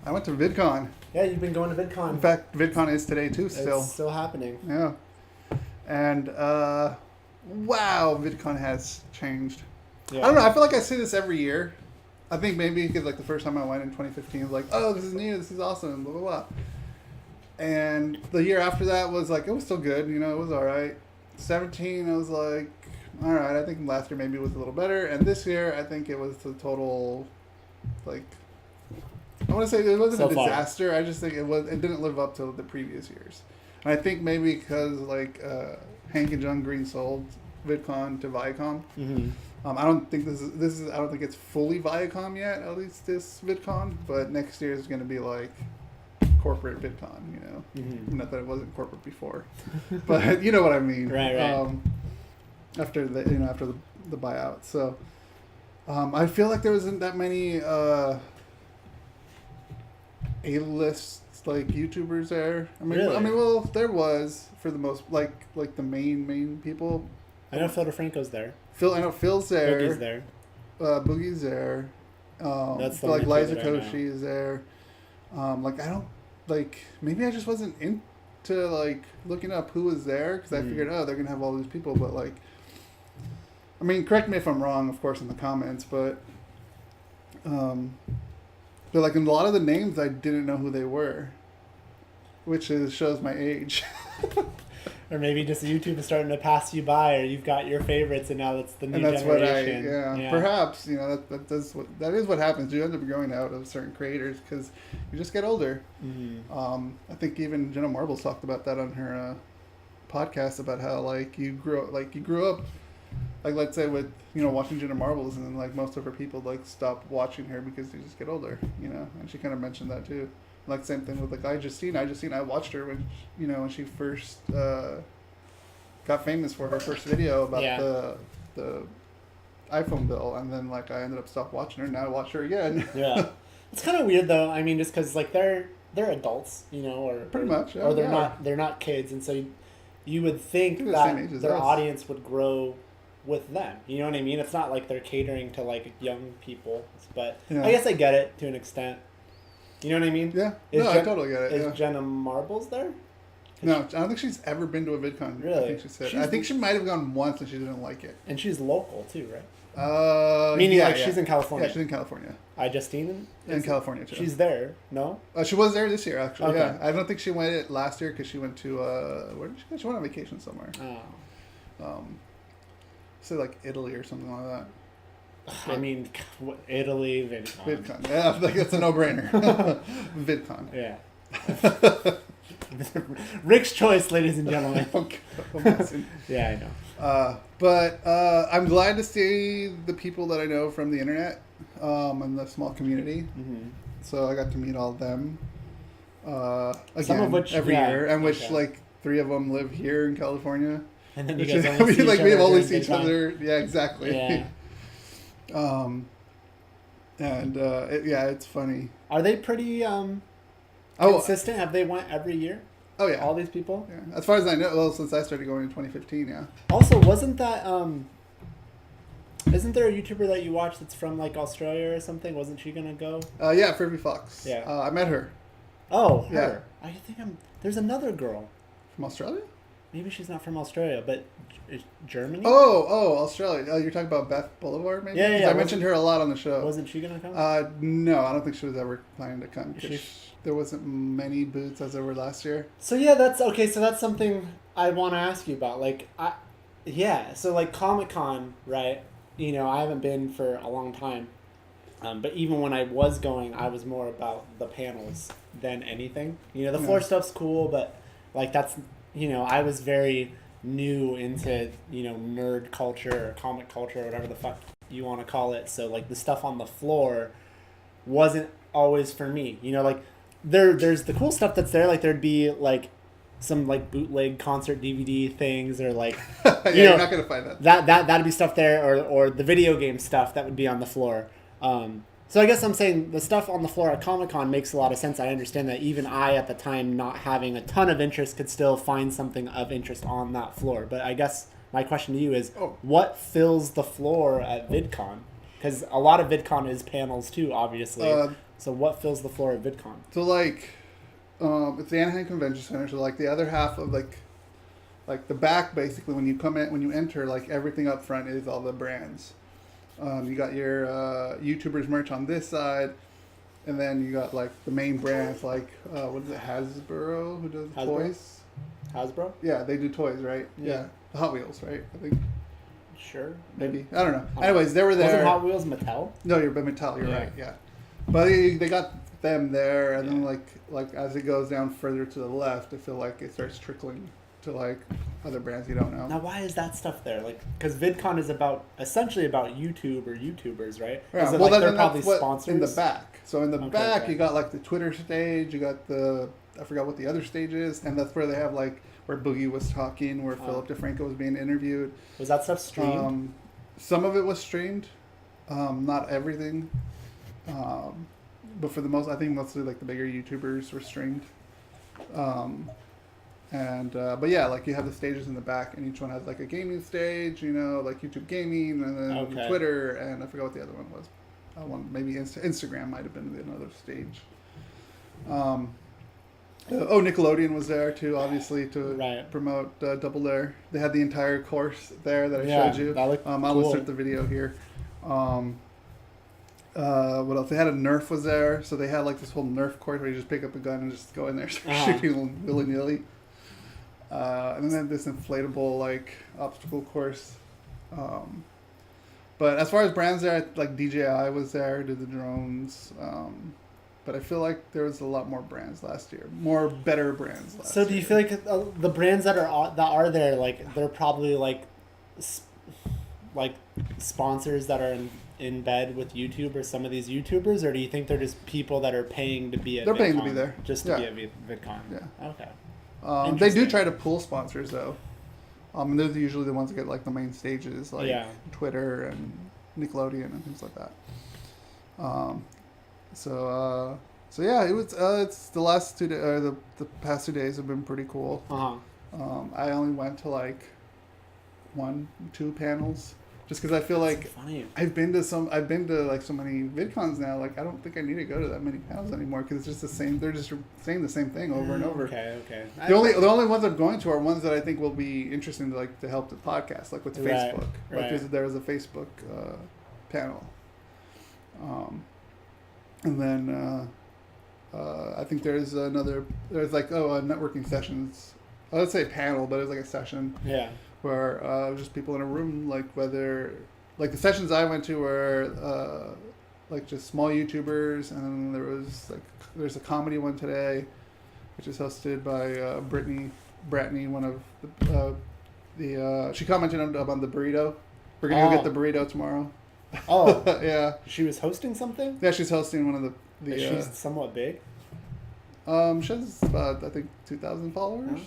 I went to VidCon. Yeah, you've been going to VidCon. In fact, VidCon is today too. Still, It's still happening. yeah. And wow, VidCon has changed. Yeah. I don't know. I feel like I see this every year. I think maybe because like the first time I went in 2015 was like, oh, this is new, this is awesome, blah blah blah. And the year after that was like, it was still good, you know, it was all right. 17, I was like, all right. I think last year maybe was a little better, and this year I think it was the total, like, I want to say it wasn't a disaster. I just think it didn't live up to the previous years. And I think maybe because like Hank and John Green sold VidCon to Viacom. Mm-hmm. I don't think this is I don't think it's fully Viacom yet. At least this VidCon, but next year is going to be like corporate VidCon. You know, Mm-hmm. not that it wasn't corporate before, but you know what I mean. Right. After the buyout, so I feel like there wasn't that many A-list like YouTubers there. Really? Well, there was for the most like the main people. I know Phil DeFranco's there. I know Phil's there. Boogie's there. Boogie's there. That's the like only Liza two that I know. Koshy is there. Like I don't like maybe I just wasn't into like looking up who was there because I figured they're gonna have all these people, but like I mean correct me if I'm wrong, of course, in the comments, but like in a lot of the names I didn't know who they were, which shows my age. Or maybe just YouTube is starting to pass you by, or you've got your favorites, and now that's the new And that's generation. yeah. Perhaps that is what happens. You end up growing out of certain creators because you just get older. Mm-hmm. I think even Jenna Marbles talked about that on her podcast about how like you grew up like let's say with watching Jenna Marbles, and then like most of her people like stop watching her because they just get older, and she kind of mentioned that too. Like same thing with like I watched her when when she first got famous for her first video about the iPhone bill, and then like I ended up stopped watching her. Now I watch her again. Yeah, it's kind of weird though. I mean, just because like they're adults, or pretty much, or they're not kids, and so you would think they're the that same age as their us. audience would grow with them. You know what I mean? It's not like they're catering to like young people, but I guess I get it to an extent. You know what I mean? Yeah. I totally get it. Is Jenna Marbles there? No, I don't think she's ever been to a VidCon. Really? I think she said. I think she might have gone once and she didn't like it. And she's local too, right? Meaning she's in California. Yeah, she's in California. Justine? In California too. She's there, no? She was there this year actually. Okay. Yeah, I don't think she went last year because she went to where did she go? She went on vacation somewhere. Oh. Say like Italy or something like that. I mean, Italy, VidCon. VidCon. Yeah, like that's a no-brainer. VidCon. Yeah. Rick's choice, ladies and gentlemen. Yeah, I know. But I'm glad to see the people that I know from the internet and the small community. Mm-hmm. So I got to meet all of them. Again, Some of which every year, and which like 3 of them live here in California. And then you guys only see like each we other only during see each VidCon. other. Yeah, exactly. Yeah. It's funny. Are they pretty consistent? Have they went every year? Oh yeah. All these people? Yeah. As far as I know, well, since I started going in 2015, yeah. Also, wasn't that isn't there a YouTuber that you watch that's from like Australia or something? Wasn't she gonna go? Yeah, Furby Fox. Yeah. I met her. Oh, her. Yeah. I think there's another girl. From Australia? Maybe she's not from Australia, but Germany? Oh, Australia. Oh, you're talking about Beth Boulevard, maybe? Yeah. 'Cause I mentioned her a lot on the show. Wasn't she going to come? No, I don't think she was ever planning to come. There wasn't many booths as there were last year. So yeah, that's okay. So that's something I want to ask you about. Like, so like Comic-Con, right? I haven't been for a long time. But even when I was going, I was more about the panels than anything. The floor stuff's cool, but like that's, I was very new into, nerd culture or comic culture or whatever the fuck you want to call it. So like the stuff on the floor wasn't always for me. Like there's the cool stuff that's there. Like there'd be like some like bootleg concert DVD things or like, you're not going to find that. That'd be stuff there or the video game stuff that would be on the floor. So I guess I'm saying the stuff on the floor at Comic-Con makes a lot of sense. I understand that even I, at the time, not having a ton of interest, could still find something of interest on that floor. But I guess my question to you is, what fills the floor at VidCon? Because a lot of VidCon is panels too, obviously. So what fills the floor at VidCon? So like, it's the Anaheim Convention Center. So like the other half of like the back, basically when you enter, like everything up front is all the brands. You got your YouTubers merch on this side, and then you got like the main brands like what is it, Hasbro, who does toys? Hasbro? Yeah, they do toys, right? Yeah. The Hot Wheels, right? I think. Sure. Maybe. I don't know. Anyways, they were there. Wasn't Hot Wheels Mattel? No, you're Mattel. You're right. Yeah. But they got them there, and then like as it goes down further to the left, I feel like it starts trickling to like other brands you don't know. Now, why is that stuff there? Like, because VidCon is essentially about YouTube or YouTubers, right? Yeah. Is it Well, like then they're probably that's sponsors in the back. So in the back, okay. you got like the Twitter stage. You got I forgot what the other stage is, and that's where they have like where Boogie was talking, where Philip DeFranco was being interviewed. Was that stuff streamed? Some of it was streamed, not everything. But for the most, I think mostly like the bigger YouTubers were streamed. But yeah, like you have the stages in the back, and each one has like a gaming stage, you know, like YouTube gaming, and then Twitter, and I forgot what the other one was. Maybe Instagram might have been another stage. Nickelodeon was there too, obviously to promote Double Dare. They had the entire course there that I showed you. That looked I'll insert the video here. What else? They had a Nerf was there, so they had like this whole Nerf course where you just pick up a gun and just go in there shooting willy nilly. And then this inflatable like obstacle course. But as far as brands there, like DJI was there, did the drones. But I feel like there was a lot more brands last year, better brands last year. So do you feel like the brands that are there, like they're probably like sponsors that are in bed with YouTube or some of these YouTubers, or do you think they're just people that are paying to be at? They're paying to be there, just to be at VidCon. Yeah. Okay. They do try to pull sponsors though. And they're usually the ones that get like the main stages, like Twitter and Nickelodeon and things like that. So yeah, it was. It's the last 2 days. The past 2 days have been pretty cool. I only went to like 1-2 panels, just because I feel like I've been to like so many VidCons now. Like I don't think I need to go to that many panels anymore because it's just the same. They're just saying the same thing over and over. Okay. The only ones I'm going to are ones that I think will be interesting to help the podcast, like with Facebook. Like there was a Facebook panel. And then I think there's like networking sessions. I would say panel, but it was like a session. Yeah. Where just people in a room, like whether like the sessions I went to were like just small YouTubers, and then there's a comedy one today, which is hosted by Brittany, one of the she commented on the burrito. We're gonna go get the burrito tomorrow. Oh. Yeah. She was hosting something? Yeah, she's hosting one of the she's somewhat big? She has about, I think, 2,000 followers.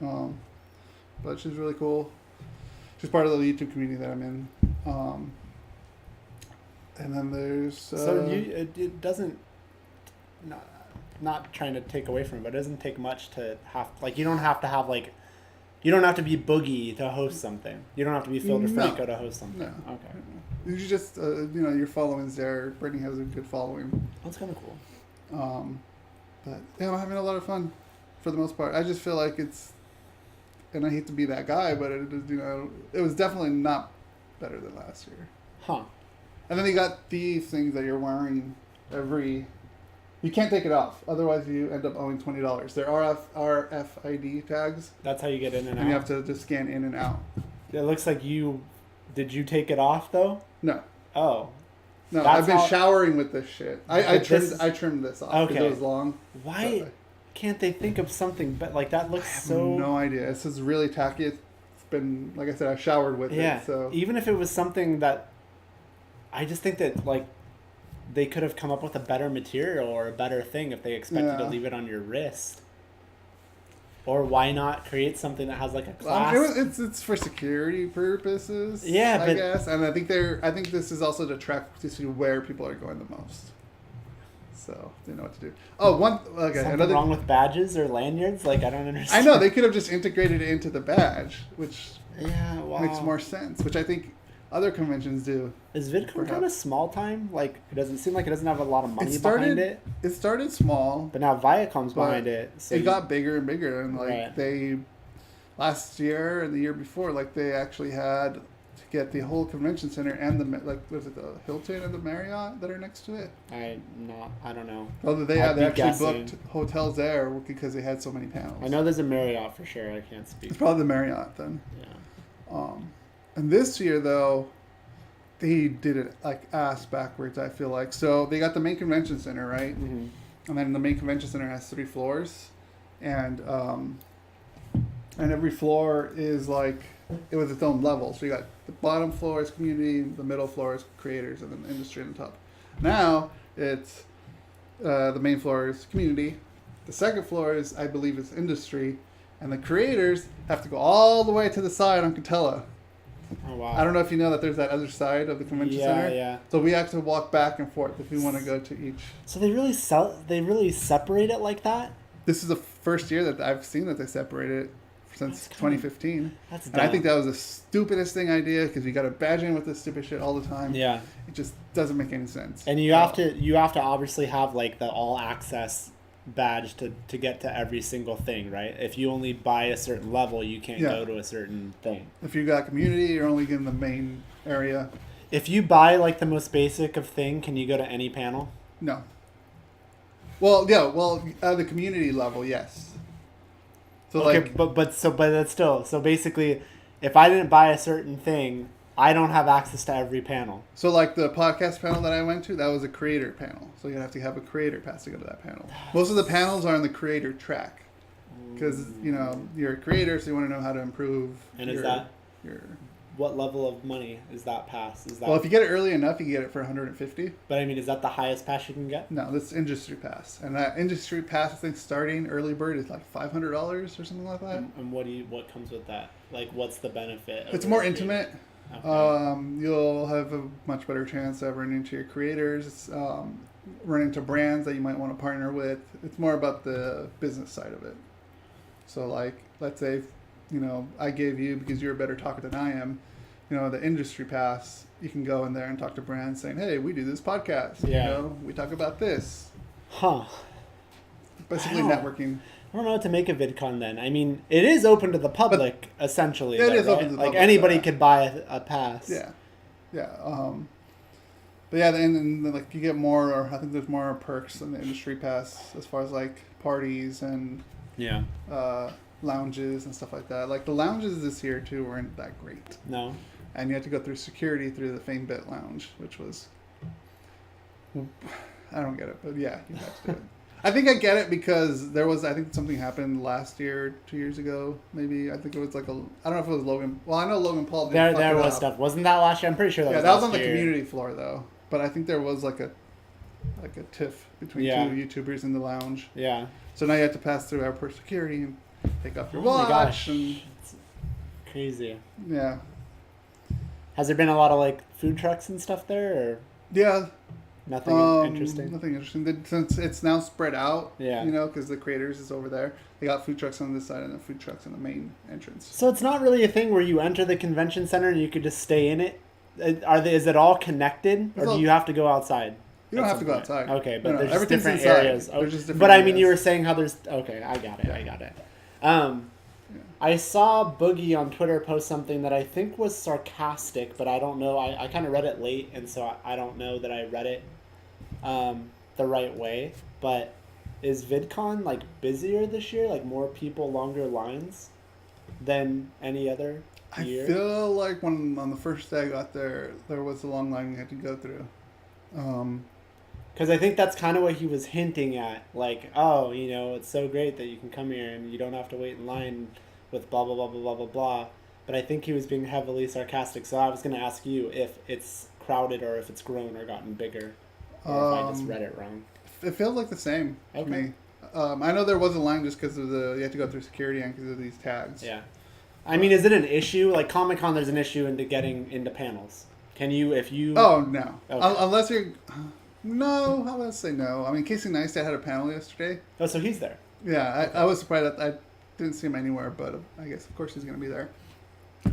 Okay. But she's really cool. She's part of the YouTube community that I'm in. And then there's... So it doesn't... Not trying to take away from it, but it doesn't take much to have... Like, you don't have to have, like... You don't have to be Boogie to host something. You don't have to be Phil DeFranco to host something. No. Okay. You just, your following's there. Brittany has a good following. That's kind of cool. But, yeah, I'm having a lot of fun for the most part. I just feel like it's... And I hate to be that guy, but it was definitely not better than last year. Huh. And then you got these things that you're wearing you can't take it off. Otherwise, you end up owing $20. They're RFID tags. That's how you get in and out. And you have to just scan in and out. It looks like did you take it off, though? No. Oh. No, I've been showering with this shit. I trimmed this off because it was long. Why can't they think of something but like that looks so... no idea. This is really tacky. It's been, like I said, I showered with it. So even if it was something that... I just think that, like, they could have come up with a better material or a better thing if they expected to leave it on your wrist. Or why not create something that has like a class? It's for security purposes. Yeah, I guess, and I think this is also to track to see where people are going the most. So they know what to do. Oh, something wrong with badges or lanyards? Like I don't understand. I know they could have just integrated it into the badge, which makes more sense. Which I think other conventions do. Is VidCon Perhaps. kind of small time? Like, it doesn't seem like it doesn't have a lot of money behind it. It started small, But now Viacom's but behind it. So it got bigger and bigger, and like Right. they last year and the year before, like they actually had to get the whole convention center and the like was it the Hilton and the Marriott that are next to it? I don't know. Although they I'd had be actually guessing. booked hotels there because they had so many panels. I know there's a Marriott for sure. I can't speak. It's probably the Marriott then. Yeah. And this year though, they did it like ass backwards. I feel like so they got the main convention center right, Mm-hmm. and then the main convention center has 3 floors, and every floor is like it was its own level. So you got the bottom floor is community, the middle floor is creators, and then the industry on the top. Now it's the main floor is community, the second floor is I believe is industry, and the creators have to go all the way to the side on Catella. Oh wow. I don't know if you know that there's that other side of the convention center. Yeah. So we have to walk back and forth if we want to go to each. So they really separate it like that? This is the first year that I've seen that they separated it since That's kinda- 2015. That's And I dumb. think that was the stupidest thing idea because you got to badge in with this stupid shit all the time. Yeah. It just doesn't make any sense. And you have to obviously have like the all access badge to get to every single thing, right? If you only buy a certain level, you can't Yeah. go to a certain thing. If you got community, you're only getting the main area. If you buy like the most basic of thing, can you go to any panel? No. Well, yeah. Well, at the community level, yes. So Okay, like, but that's still so basically, if I didn't buy a certain thing, I don't have access to every panel. so like the podcast panel that I went to, that was a creator panel. So you have to have a creator pass to go to that panel. Most of the panels are on the creator track because you're a creator, so you want to know how to improve. And is that your? what level of money is that pass? Is that? Well, if you get it early enough, you can get it for 150. But I mean, is that the highest pass you can get? No, that's industry pass, and that industry pass, I think, starting early bird is like $500 or something like that. And what comes with that? Like, what's the benefit? It's over more it? intimate. Okay. You'll have a much better chance of running into your creators, running into brands that you might want to partner with. It's more about the business side of it. So, like, let's say, I gave you, because you're a better talker than I am, the industry pass, you can go in there and talk to brands saying, hey, we do this podcast. Yeah. We talk about this. Huh. Basically Wow. networking. I don't know what to make of VidCon then. I mean, it is open to the public, essentially. Yeah, it though, is open right? to the like public, anybody yeah. could buy a pass. Yeah. Yeah. But yeah, and then like you get more, or I think there's more perks in the industry pass as far as like parties and Yeah. lounges and stuff like that. Like the lounges this year too weren't that great, No. and you had to go through security through the FameBit lounge, which was I don't get it, but yeah, you have to do it. I think I get it because I think something happened last year, 2 years ago, maybe. I think it was like I don't know if it was Logan. Well, I know Logan Paul did. There was stuff. Wasn't that last year? I'm pretty sure that Yeah, was that was last on the year. community floor though. But I think there was like a tiff between Yeah. two YouTubers in the lounge. Yeah. So now you have to pass through airport security and take off your Oh my watch. gosh. And It's crazy. yeah, Has there been a lot of like food trucks and stuff there, or yeah. nothing interesting? Nothing interesting. Since it's now spread out, Yeah. because the creators is over there. They got food trucks on this side and then food trucks on the main entrance. So it's not really a thing where you enter the convention center and you could just stay in it. Is it all connected, or It's all- do you have to to go outside? You don't at have to some go point? outside. Okay, but No, there's just everything's different inside. areas. There's just different but I mean, you were areas. saying how there's. Okay, I got it. Yeah. I got it. Yeah. I saw Boogie on Twitter post something that I think was sarcastic, but I don't know. I kind of read it late, and so I don't know that I read it the right way. But is VidCon like busier this year? Like more people, longer lines than any other I year? feel like when on the first day I got there was a long line you had to go through. Because I think that's kind of what he was hinting at. Like, oh, it's so great that you can come here and you don't have to wait in line with blah, blah, blah, blah, blah, blah, blah. But I think he was being heavily sarcastic. So I was going to ask you if it's crowded or if it's grown or gotten bigger. Or if I just read it wrong. It feels like the same to Okay. me. I know there was a line just because of you have to go through security and because of these tags. Yeah. I mean, is it an issue? Like Comic-Con, there's an issue into getting into panels. Can you, if you... Oh, no. Okay. Unless you're... No, I'll let's say no. I mean, Casey Neistat had a panel yesterday. Oh, so he's there. Yeah, I was surprised that I didn't see him anywhere, but I guess, of course, he's going to be there.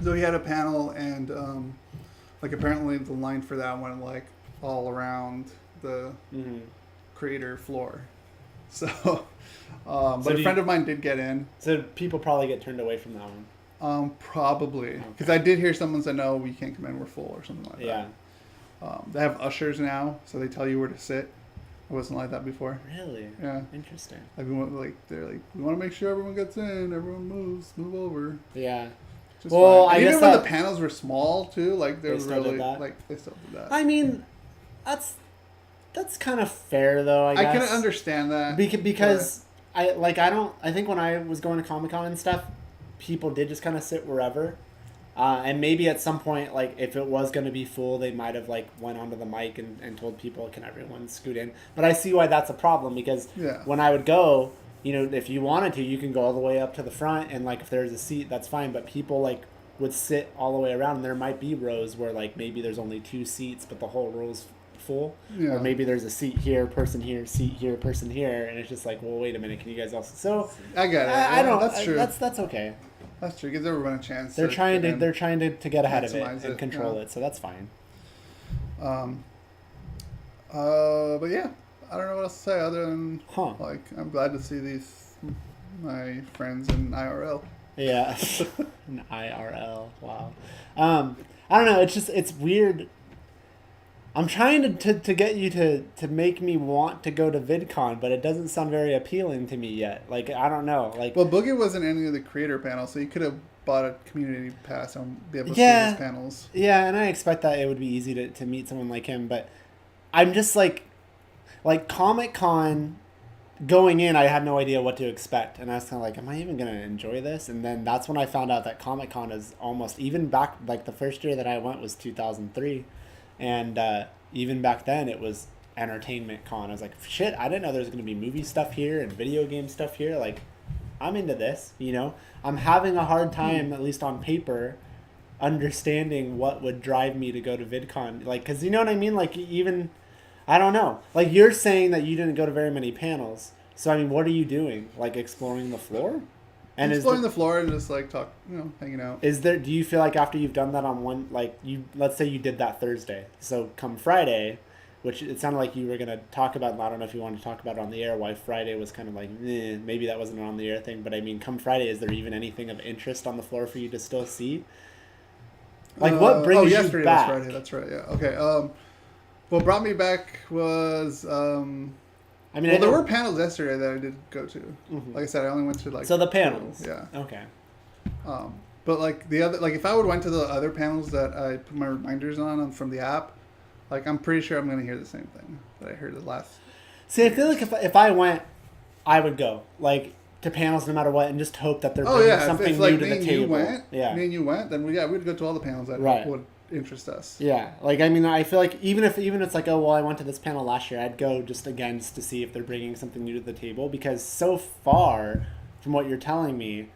So he had a panel, and like apparently the line for that went like all around the creator floor. So, but a friend of mine did get in. So people probably get turned away from that one. Probably because I did hear someone say no, we can't come in, we're full or something like that. Yeah. They have ushers now, so they tell you where to sit. It wasn't like that before. Really? Yeah. Interesting. They're like, we want to make sure everyone gets in, everyone move over. Yeah. Just well, fine. I guess even when the panels were small too, like they were really like they still did that. I mean, that's kind of fair though. I guess I can understand that because I think when I was going to Comic-Con and stuff, people did just kind of sit wherever. And maybe at some point, like, if it was going to be full, they might have, like, went onto the mic and told people, can everyone scoot in? But I see why that's a problem, because when I would go, you know, if you wanted to, you can go all the way up to the front, and, like, if there's a seat, that's fine. But people, like, would sit all the way around, and there might be rows where, like, maybe there's only 2 seats, but the whole row's full. Yeah. Or maybe there's a seat here, person here, seat here, person here, and it's just like, well, wait a minute, can you guys also... So, I get it. I don't... That's true. That's okay. That's true. Gives everyone a chance. They're trying to get ahead of it and control it, so that's fine. But yeah, I don't know what else to say other than like I'm glad to see my friends in IRL. Yeah, in IRL. Wow. I don't know. It's weird. I'm trying to get you to make me want to go to VidCon, but it doesn't sound very appealing to me yet. Like, I don't know. Like, well, Boogie wasn't any of the creator panels, so you could have bought a community pass and be able to see his panels. Yeah, and I expect that it would be easy to meet someone like him, but I'm just like Comic-Con going in, I had no idea what to expect, and I was kind of like, am I even going to enjoy this? And then that's when I found out that Comic-Con is almost, even back, like the first year that I went was 2003. And even back then, it was entertainment con. I was like, shit, I didn't know there was going to be movie stuff here and video game stuff here. Like, I'm into this, you know? I'm having a hard time, at least on paper, understanding what would drive me to go to VidCon. Like, because you know what I mean? Like, even, I don't know. Like, you're saying that you didn't go to very many panels. So, I mean, what are you doing? Like, exploring the floor? And exploring the floor and just like talk, you know, hanging out. Do you feel like after you've done that on one, like let's say you did that Thursday, so come Friday, which it sounded like you were going to talk about, and I don't know if you wanted to talk about it on the air, why Friday was kind of like, maybe that wasn't an on the air thing, but I mean, come Friday, is there even anything of interest on the floor for you to still see? Like, what brings you back? Yesterday was Friday, that's right, yeah. Okay, what brought me back was, there were panels yesterday that I did go to. Mm-hmm. Like I said, I only went to like... So the panels. Yeah. Okay. But like the other, like if I would went to the other panels that I put my reminders on from the app, like I'm pretty sure I'm going to hear the same thing that I heard the last... See, I feel like if I went, I would go. Like, to panels no matter what, and just hope that they're bringing something if, new like, to the table. Me and you went, then we'd go to all the panels that would interest us. Yeah, like I mean, I feel like even if it's like, oh well, I went to this panel last year, I'd go just to see if they're bringing something new to the table, because so far from what you're telling me,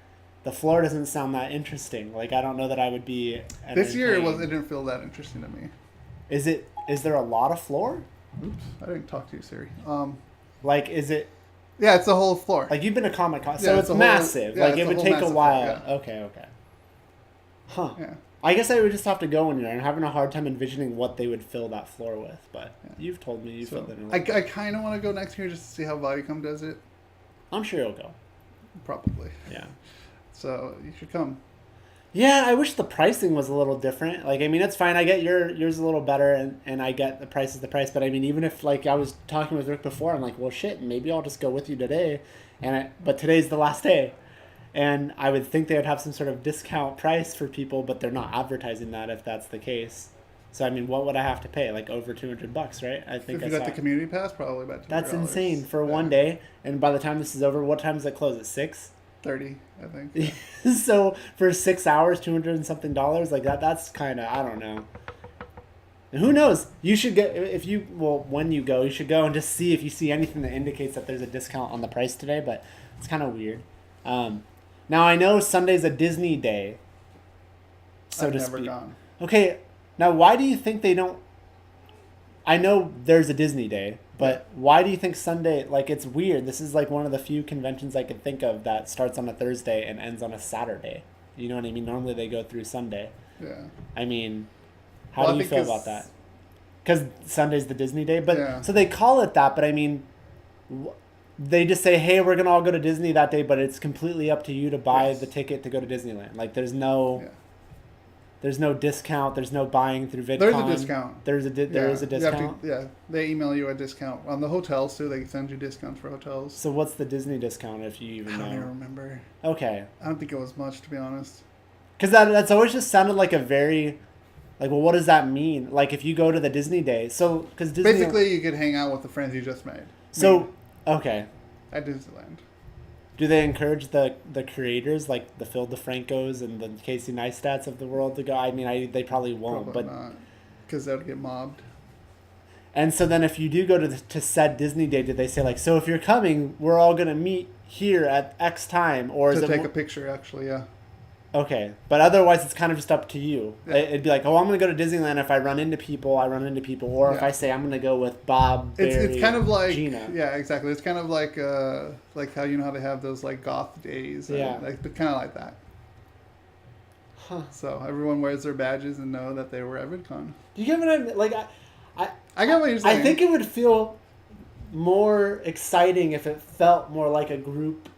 the floor doesn't sound that interesting. Like, I don't know that I would be this year it didn't feel that interesting to me. Is there a lot of floor? Oops, I didn't talk to you, Siri. Like, is it? Yeah, it's the whole floor. Like, you've been to Comic-Con, so it's massive. Like, it would take a while. Floor, yeah. Okay. Huh. Yeah. I guess I would just have to go in there. I'm having a hard time envisioning what they would fill that floor with, but you've told me you filled it in. I kind of want to go next year just to see how VidCon does it. I'm sure you'll go. Probably. Yeah. So you should come. Yeah, I wish the pricing was a little different. Like, I mean, it's fine. I get yours a little better, and I get the price is the price. But I mean, even if, like, I was talking with Rick before, I'm like, well, shit, maybe I'll just go with you today. But today's the last day. And I would think they would have some sort of discount price for people, but they're not advertising that if that's the case. So, I mean, what would I have to pay? Like, over $200, right? I think if you got the community pass, probably about $200. That's insane for one day. And by the time this is over, what time does it close? At 6? 30, I think. Yeah. So for 6 hours, $200 and something, like that's kind of, I don't know. And who knows? You should get, when you go, you should go and just see if you see anything that indicates that there's a discount on the price today, but it's kind of weird. Now I know Sunday's a Disney day, so I've to never speak. Gone. Okay, now why do you think they don't? I know there's a Disney day, but why do you think Sunday, like, it's weird. This is like one of the few conventions I could think of that starts on a Thursday and ends on a Saturday. You know what I mean? Normally they go through Sunday. Yeah. I mean, How Well, do I you think feel about that? Because Sunday's the Disney day, but Yeah. so they call it that. But I mean, they just say, "Hey, we're gonna all go to Disney that day," but it's completely up to you to buy Yes. the ticket to go to Disneyland. Like, there's no, Yeah. there's no discount. There's no buying through VidCon. There's a discount. There is a You have discount. to, they email you a discount on the hotels too. They send you discounts for hotels. So what's the Disney discount if you even I don't know? even remember. Okay, I don't think it was much, to be honest. because that's always just sounded like a very, like, well, what does that mean? Like, if you go to the Disney day, so because Disney Basically, you could hang out with the friends you just made. So okay, At Disneyland. do they encourage the creators like the Phil DeFrancos and the Casey Neistats of the world to go? I mean, they probably won't, Probably but not. Because they would get mobbed. and so then if you do go to said Disney day, did they say like, so if you're coming, we're all gonna meet here at X time, or is To it take a picture, actually, yeah. okay? But otherwise, it's kind of just up to you. Yeah. It'd be like, oh, I'm gonna go to Disneyland. If I run into people, I run into people, or if Yeah. I say I'm gonna go with Bob, Barry, It's kind of like Gina. Yeah, exactly. It's kind of like how you know how they have those like goth days. Yeah. Like kind of like that. Huh. So everyone wears their badges and know that they were at VidCon. Do you get what I mean? Like I get what you're saying. I think it would feel more exciting if it felt more like a group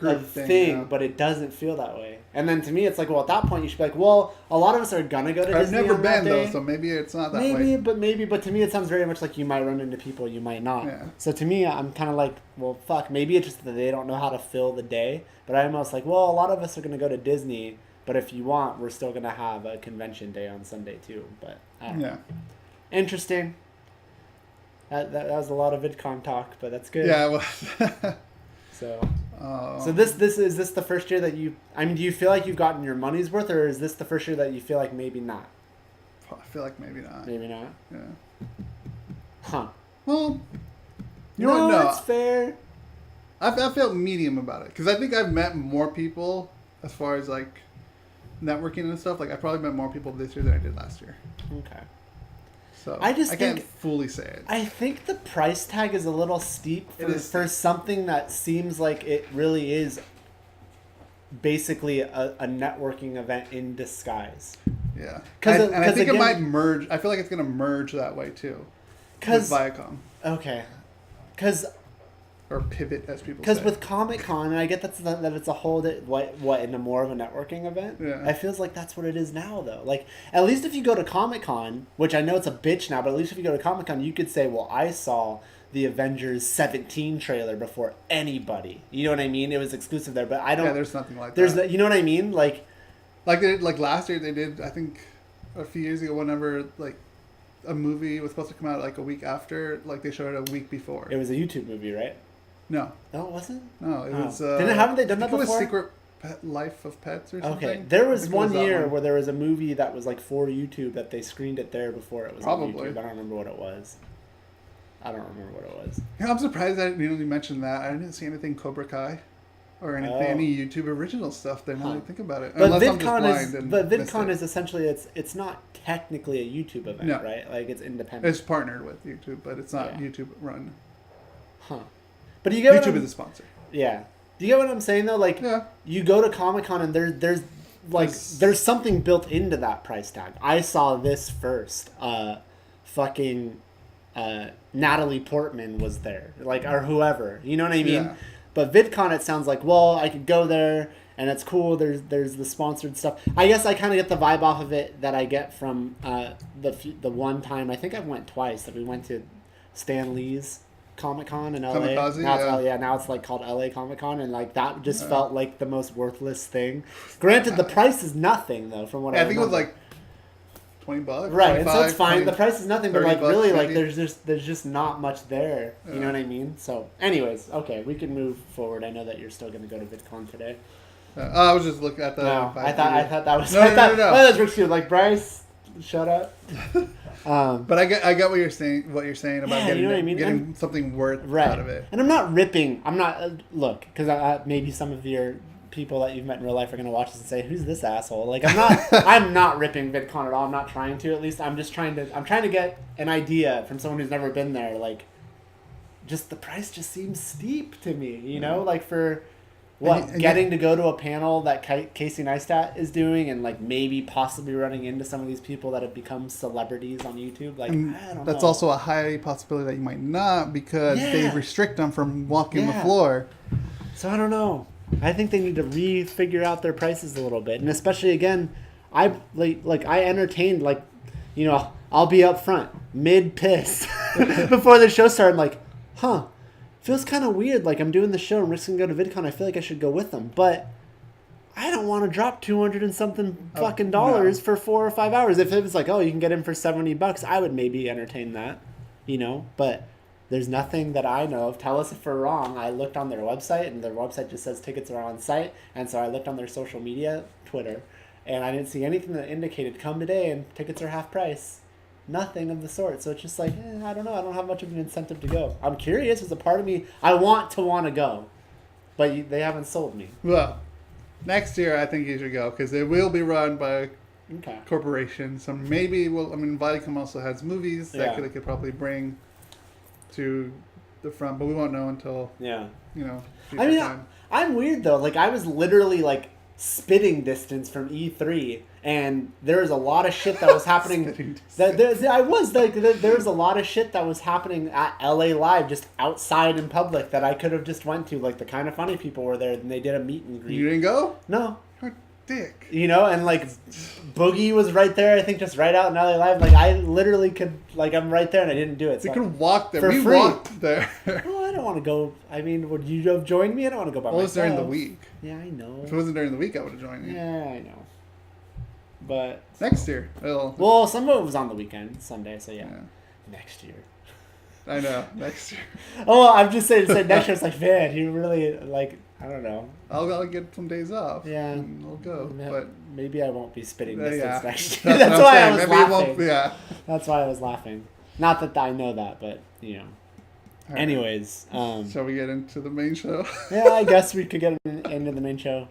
of thing, yeah. but it doesn't feel that way. And then to me, it's like, well, at that point, you should be like, well, a lot of us are gonna go to I've Disney never on that been though, day. so maybe it's not that way. Maybe, but to me, it sounds very much like you might run into people, you might not. Yeah. So to me, I'm kind of like, well, fuck. Maybe it's just that they don't know how to fill the day. But I'm almost like, well, a lot of us are gonna go to Disney, but if you want, we're still gonna have a convention day on Sunday too. But I don't know. Yeah. Interesting. That was a lot of VidCon talk, but that's good. Yeah. Well, So this is this the first year that you? I mean, do you feel like you've gotten your money's worth, or is this the first year that you feel like maybe not? I feel like maybe not. Maybe not. Yeah. Huh? Well, you know what? No, that's fair. I felt medium about it because I think I've met more people as far as like networking and stuff. Like I probably met more people this year than I did last year. Okay. So I just can't think- fully say it. I think the price tag is a little steep for something that seems like it really is basically a networking event in disguise. Yeah. 'Cause And I think again- it might merge. I feel like it's going to merge that way too. With Because Viacom. okay, because Or pivot, as people say. because with Comic-Con, and I get that it's a whole what into more of a networking event. Yeah. I feels like that's what it is now, though. Like at least if you go to Comic-Con, which I know it's a bitch now, but at least if you go to Comic-Con, you could say, "Well, I saw the Avengers 17 trailer before anybody." You know what I mean? It was exclusive there, but I don't. Yeah, there's nothing like There's that. you know what I mean? Like Like last year they did, I think a few years ago, whenever like a movie was supposed to come out like a week after, like they showed it a week before. it was a YouTube movie, right? No, No, it wasn't. no, it Oh. was. Haven't they done I think that it was before? Secret Life of Pets or something. Okay, there I was think it one that year one. where there was a movie that was like for YouTube that they screened it there before it was on Probably. YouTube. I don't remember what it was. I don't remember what it was. Yeah, I'm surprised that you mentioned that. I didn't see anything Cobra Kai or anything, Oh. any YouTube original stuff there. Now that I think about it, But unless I'm just VidCon blind and missed VidCon it. is essentially it's not technically a YouTube event, No. right? Like it's independent. It's partnered with YouTube, but it's not Yeah. YouTube run. Huh. But do you get what YouTube I'm- is a sponsor. Yeah. Do you get what I'm saying though? Like Yeah. you go to Comic-Con and there's like there's something built into that price tag. I saw this first. Natalie Portman was there, like, or whoever, you know what I mean? Yeah. But VidCon, it sounds like, well, I could go there and it's cool. There's the sponsored stuff. I guess I kind of get the vibe off of it that I get from the one time, I think I went twice, that we went to Stan Lee's Comic-Con in LA. Kamikaze, Now it's like called LA Comic-Con, and like that just felt like the most worthless thing. Granted, the price is nothing though, from what Yeah, I I think it was remember. like $20. Right, and so it's 25, fine. 20, The price is nothing, but 30 like really, bucks, like maybe. there's just not much there. You know Yeah. what I mean? So, anyways, okay, we can move forward. I know that you're still going to go to VidCon today. I was just looking at the. No, I thought that was. No, I no, thought, no. Oh, that's Rick Stewart. Like Bryce, shut up. But I get what you're saying. What you're saying about Yeah, getting you know what I mean? getting something worth Right. out of it. And I'm not ripping. I'm not look because maybe some of your people that you've met in real life are going to watch this and say, "Who's this asshole?" Like I'm not. I'm not ripping VidCon at all. I'm not trying to. At least I'm just trying to. I'm trying to get an idea from someone who's never been there. Like, just the price just seems steep to me. You know, like for What, getting to go to a panel that Casey Neistat is doing and, like, maybe possibly running into some of these people that have become celebrities on YouTube? Like, I don't know. That's also a high possibility that you might not because they restrict them from walking the floor. So I don't know. I think they need to re-figure out their prices a little bit. And especially, again, I entertained, like, you know, I'll be up front, mid-piss, before the show started, like, feels kind of weird. Like, I'm doing the show and Rick's going to go to VidCon. I feel like I should go with them. But I don't want to drop 200 and something fucking dollars for 4 or 5 hours. If it was like, oh, you can get in for $70, I would maybe entertain that, you know. But there's nothing that I know of. Tell us if we're wrong. I looked on their website, and their website just says tickets are on site. And so I looked on their social media, Twitter, and I didn't see anything that indicated come today and tickets are half price. Nothing of the sort. So it's just like, I don't know. I don't have much of an incentive to go. I'm curious. There's a part of me, I want to go. But they haven't sold me. Well, next year I think you should go because it will be run by corporation. So maybe, VidCon also has movies that they could probably bring to the front. But we won't know until, time. I'm weird though. Like, I was literally like spitting distance from E3. And there was a lot of shit that was happening. There was a lot of shit that was happening at LA Live, just outside in public that I could have just went to. Like, the Kind of Funny people were there, and they did a meet and greet. You didn't go? No. You're a dick. You know, and like Boogie was right there. I think just right out in LA Live. Like, I literally could. Like, I'm right there, and I didn't do it. So you could walk there. For we free. Walked there. Oh, I don't want to go. I mean, would you have joined me? I don't want to go by myself. It was during the week. Yeah, I know. If it wasn't during the week, I would have joined you. Yeah, I know. But next year. Well, some of it was on the weekend, Sunday, so yeah. Next year. I know, next year. I'm just saying next year. It's like, man, you really, like, I don't know. I'll get some days off. Yeah. And I'll go. But maybe I won't be spitting distance next year. That's why I was laughing. That's why I was laughing. Not that I know that, but, you know. Right. Anyways. Shall we get into the main show? Yeah, I guess we could get into the main show.